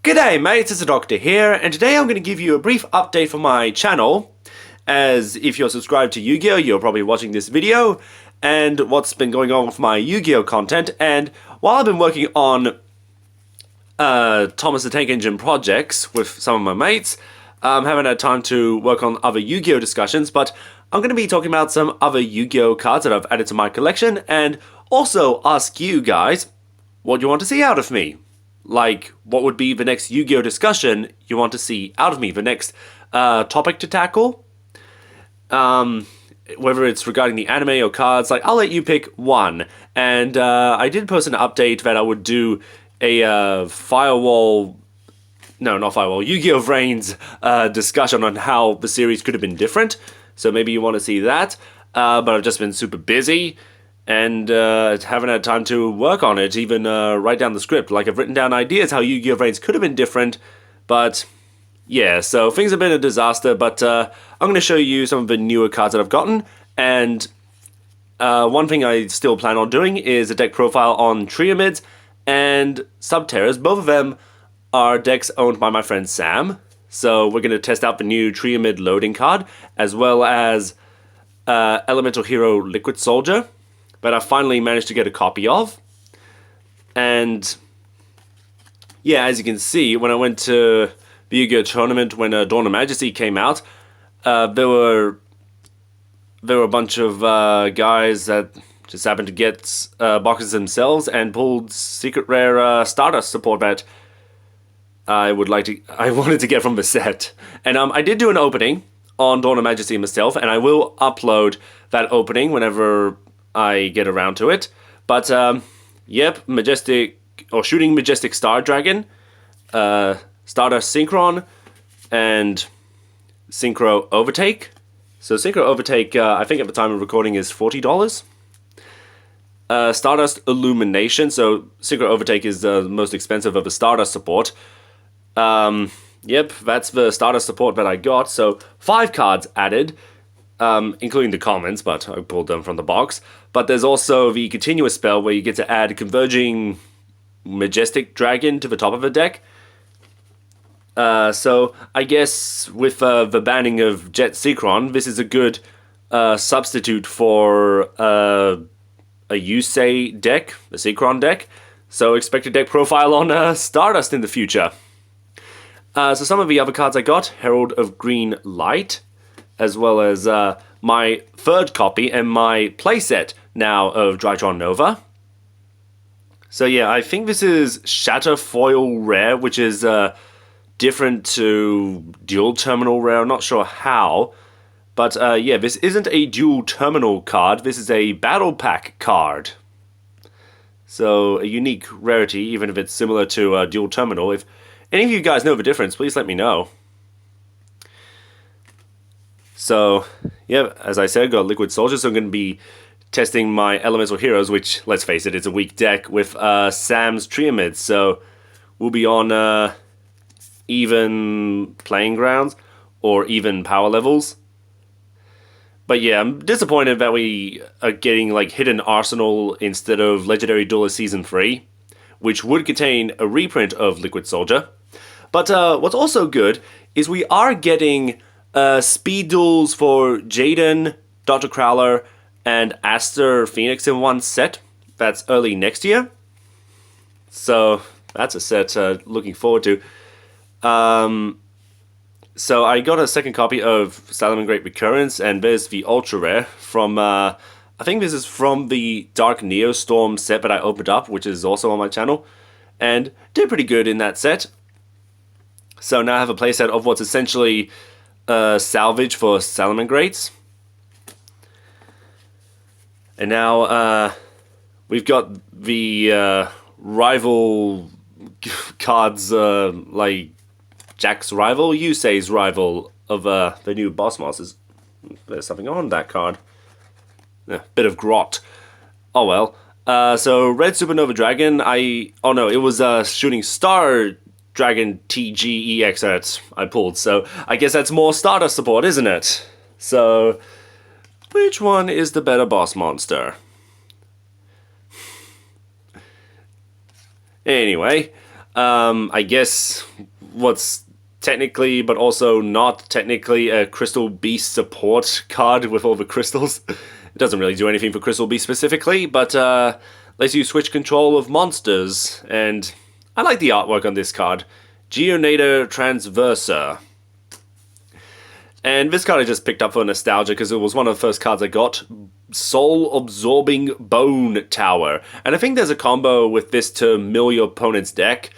G'day mates, it's the Doctor here, and today I'm going to give you a brief update for my channel, as if you're subscribed to Yu-Gi-Oh! You're probably watching this video, and what's been going on with my Yu-Gi-Oh! Content. And while I've been working on Thomas the Tank Engine projects with some of my mates, haven't had time to work on other Yu-Gi-Oh! Discussions, but I'm going to be talking about some other Yu-Gi-Oh! Cards that I've added to my collection, and also ask you guys what you want to see out of me. Like, what would be the next Yu-Gi-Oh! Discussion you want to see out of me? The next topic to tackle? Whether it's regarding the anime or cards, like, I'll let you pick one. And I did post an update that I would do a Yu-Gi-Oh! Vrains discussion on how the series could have been different. So maybe you want to see that. But I've just been super busy and haven't had time to work on it, even write down the script. Like, I've written down ideas how Yu-Gi-Oh! Vrains could have been different, but yeah, so things have been a disaster, but I'm going to show you some of the newer cards that I've gotten, and one thing I still plan on doing is a deck profile on Triamids and Subterras. Both of them are decks owned by my friend Sam, so we're going to test out the new Triamid loading card, as well as Elemental Hero Liquid Soldier, but I finally managed to get a copy of. And yeah, as you can see, when I went to the Yu-Gi-Oh! Tournament when Dawn of Majesty came out, there were a bunch of guys that just happened to get boxes themselves and pulled secret rare Stardust support that I wanted to get from the set. And I did do an opening on Dawn of Majesty myself, and I will upload that opening whenever I get around to it. But yep, Shooting Majestic Star Dragon, Stardust Synchron, and Synchro Overtake. So Synchro Overtake, I think at the time of recording, is $40. Stardust Illumination, so Synchro Overtake is the most expensive of the Stardust support. Yep, that's the Stardust support that I got, so 5 cards added, including the commons, but I pulled them from the box. But there's also the continuous spell where you get to add Converging Majestic Dragon to the top of the deck. So I guess with the banning of Jet Synchron, this is a good substitute for a Yusei deck, the Synchron deck. So expect a deck profile on Stardust in the future. So some of the other cards I got: Herald of Green Light, as well as my third copy and my playset now of Drytron Nova. So yeah, I think this is Shatter Foil Rare, which is different to Dual Terminal Rare. I'm not sure how, but yeah, this isn't a Dual Terminal card. This is a Battle Pack card. So a unique rarity, even if it's similar to Dual Terminal. If any of you guys know the difference, please let me know. So, yeah, as I said, got Liquid Soldier, so I'm going to be testing my Elemental Heroes, which, let's face it, it's a weak deck, with Sam's Triamids, so we'll be on even playing grounds, or even power levels. But yeah, I'm disappointed that we are getting, like, Hidden Arsenal instead of Legendary Duelist Season 3, which would contain a reprint of Liquid Soldier. But what's also good is we are getting speed duels for Jaden, Dr. Crowler, and Aster Phoenix in one set. That's early next year. So that's a set looking forward to. So I got a second copy of Salamangreat Great Recurrence, and there's the Ultra Rare from, I think this is from the Dark Neostorm set that I opened up, which is also on my channel, and did pretty good in that set. So now I have a playset of what's essentially salvage for Salamangreats. And now we've got the rival cards, like Jack's rival, Yusei's rival of the new boss monsters. There's something on that card. Bit of grot. Oh well. So Red Supernova Dragon, oh no, it was Shooting Star Dragon TGEX that I pulled, so I guess that's more Stardust support, isn't it? So, which one is the better boss monster? Anyway, I guess what's technically, but also not technically, a Crystal Beast support card with all the crystals. It doesn't really do anything for Crystal Beast specifically, but lets you switch control of monsters, and I like the artwork on this card. Geonator Transverser. And this card I just picked up for nostalgia because it was one of the first cards I got. Soul Absorbing Bone Tower. And I think there's a combo with this to mill your opponent's deck.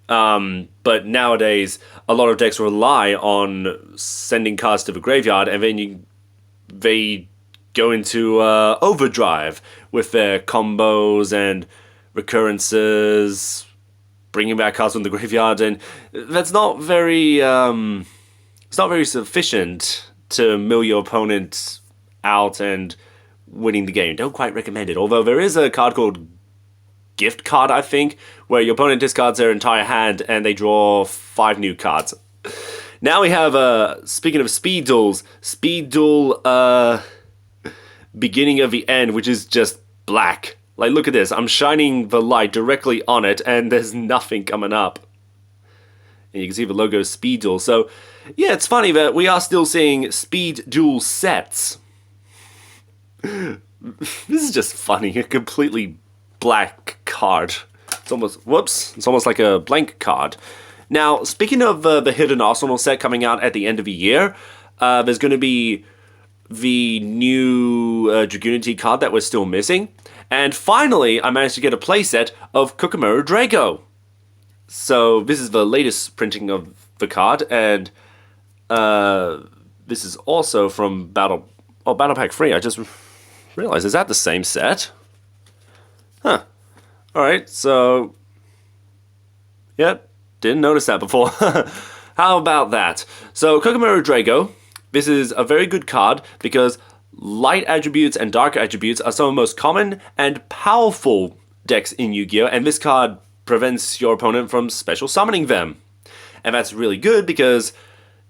But nowadays, a lot of decks rely on sending cards to the graveyard, and then they go into overdrive with their combos and recurrences, bringing back cards from the graveyard, and that's not very it's not very sufficient to mill your opponent out and winning the game. Don't quite recommend it. Although there is a card called Gift Card, I think, where your opponent discards their entire hand and they draw 5 new cards. Now we have, speaking of Speed Duels, Speed Duel Beginning of the End, which is just black. Like, look at this. I'm shining the light directly on it and there's nothing coming up. And you can see the logo Speed Duel. So, yeah, it's funny that we are still seeing Speed Duel sets. This is just funny. A completely black card. It's almost, whoops, it's almost like a blank card. Now, speaking of the Hidden Arsenal set coming out at the end of the year, there's going to be the new Dragoonity card that we're still missing. And finally, I managed to get a playset of Kukamaru Drago. So this is the latest printing of the card, and this is also from Battle Pack 3. I just realized, is that the same set? Huh. Alright, so... Yep, didn't notice that before. How about that? So, Kukamaru Drago, this is a very good card because light attributes and dark attributes are some of the most common and powerful decks in Yu-Gi-Oh! And this card prevents your opponent from special summoning them. And that's really good because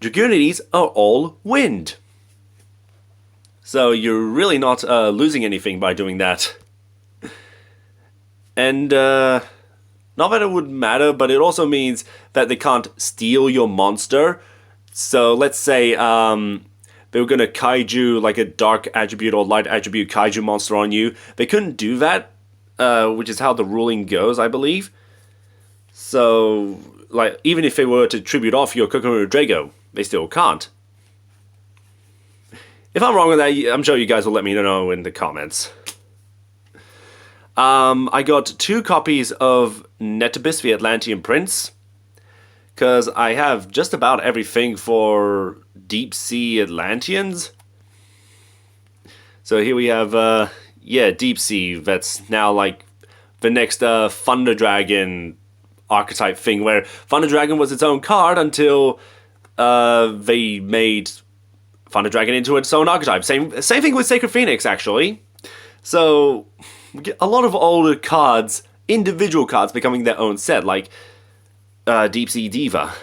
Dragoonities are all wind. So you're really not losing anything by doing that. And not that it would matter, but it also means that they can't steal your monster. So let's say they were going to kaiju like a dark attribute or light attribute kaiju monster on you. They couldn't do that, which is how the ruling goes, I believe. So, like, even if they were to tribute off your Kukamaru Drago, they still can't. If I'm wrong with that, I'm sure you guys will let me know in the comments. I got 2 copies of Netabis, the Atlantean Prince, because I have just about everything for Deep Sea Atlanteans. So here we have, Deep Sea, that's now like the next Thunder Dragon archetype thing, where Thunder Dragon was its own card until they made Thunder Dragon into its own archetype. Same thing with Sacred Phoenix, actually. So we get a lot of older cards, individual cards, becoming their own set, like Deep Sea Diva.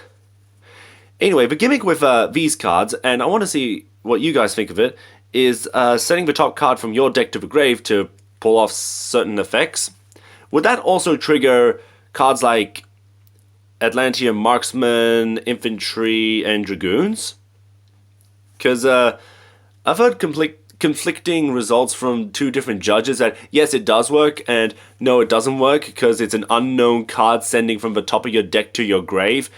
Anyway, the gimmick with these cards, and I want to see what you guys think of it, is sending the top card from your deck to the grave to pull off certain effects. Would that also trigger cards like Atlantean Marksman, Infantry, and Dragoons? Because I've heard conflicting results from 2 different judges that yes, it does work, and no, it doesn't work because it's an unknown card sending from the top of your deck to your grave.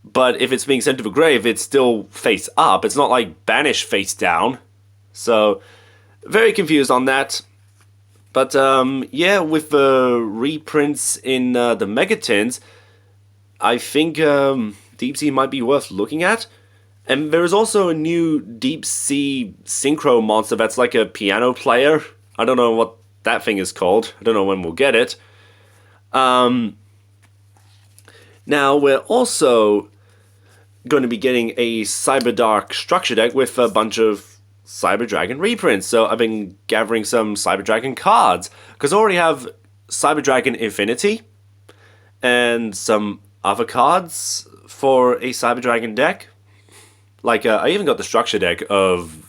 But if it's being sent to the grave, it's still face up. It's not like banish face down. So, very confused on that. But yeah, with the reprints in the Megatins, I think Deep Sea might be worth looking at. And there is also a new Deep Sea Synchro monster that's like a piano player. I don't know what that thing is called. I don't know when we'll get it. Now, we're also going to be getting a Cyberdark structure deck with a bunch of Cyber Dragon reprints. So I've been gathering some Cyber Dragon cards, because I already have Cyber Dragon Infinity and some other cards for a Cyber Dragon deck. Like, I even got the structure deck of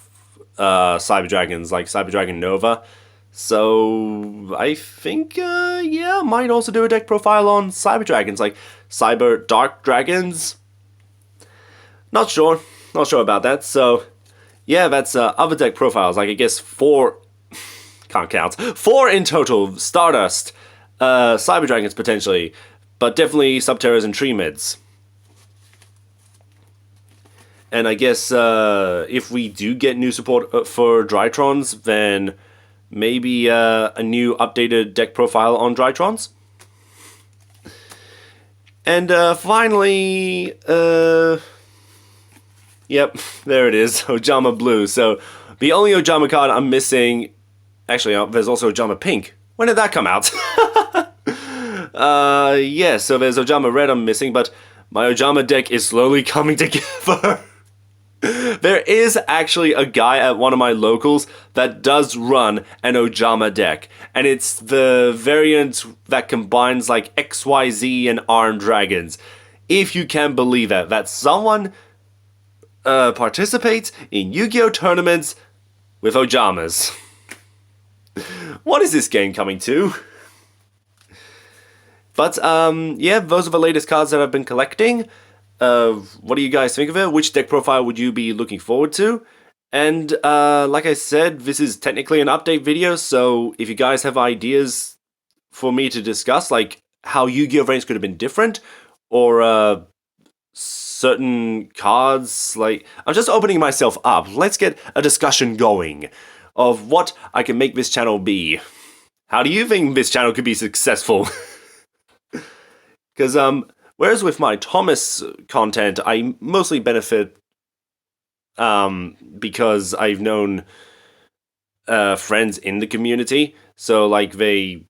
Cyber Dragons, like Cyber Dragon Nova, So I think, yeah, might also do a deck profile on Cyber Dragons, like Cyber Dark Dragons. Not sure about that. So yeah, that's other deck profiles. Like I guess 4, can't count, 4 in total. Stardust, Cyber Dragons potentially, but definitely Subterras and Tree Mids. And I guess if we do get new support for Drytrons, then maybe a new updated deck profile on Drytrons. And finally, yep, there it is, Ojama Blue. So the only Ojama card I'm missing, actually, there's also Ojama Pink. When did that come out? Yeah, so there's Ojama Red I'm missing, but my Ojama deck is slowly coming together. There is actually a guy at one of my locals that does run an Ojama deck, and it's the variant that combines like XYZ and Armed Dragons. If you can believe that someone participates in Yu-Gi-Oh! Tournaments with Ojamas. What is this game coming to? But, yeah, those are the latest cards that I've been collecting. What do you guys think of it? Which deck profile would you be looking forward to? And, like I said, this is technically an update video, so if you guys have ideas for me to discuss, like how Yu-Gi-Oh! Vrains could have been different, or, certain cards, like, I'm just opening myself up. Let's get a discussion going of what I can make this channel be. How do you think this channel could be successful? Because, whereas with my Thomas content, I mostly benefit because I've known friends in the community. So, like, they,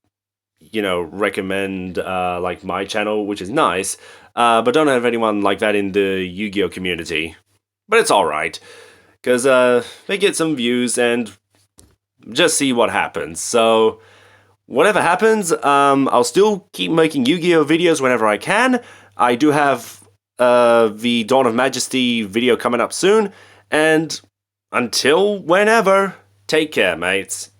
you know, recommend, like, my channel, which is nice. But don't have anyone like that in the Yu-Gi-Oh! Community. But it's alright. Because they get some views and just see what happens. So whatever happens, I'll still keep making Yu-Gi-Oh! Videos whenever I can. I do have the Dawn of Majesty video coming up soon. And until whenever, take care, mates.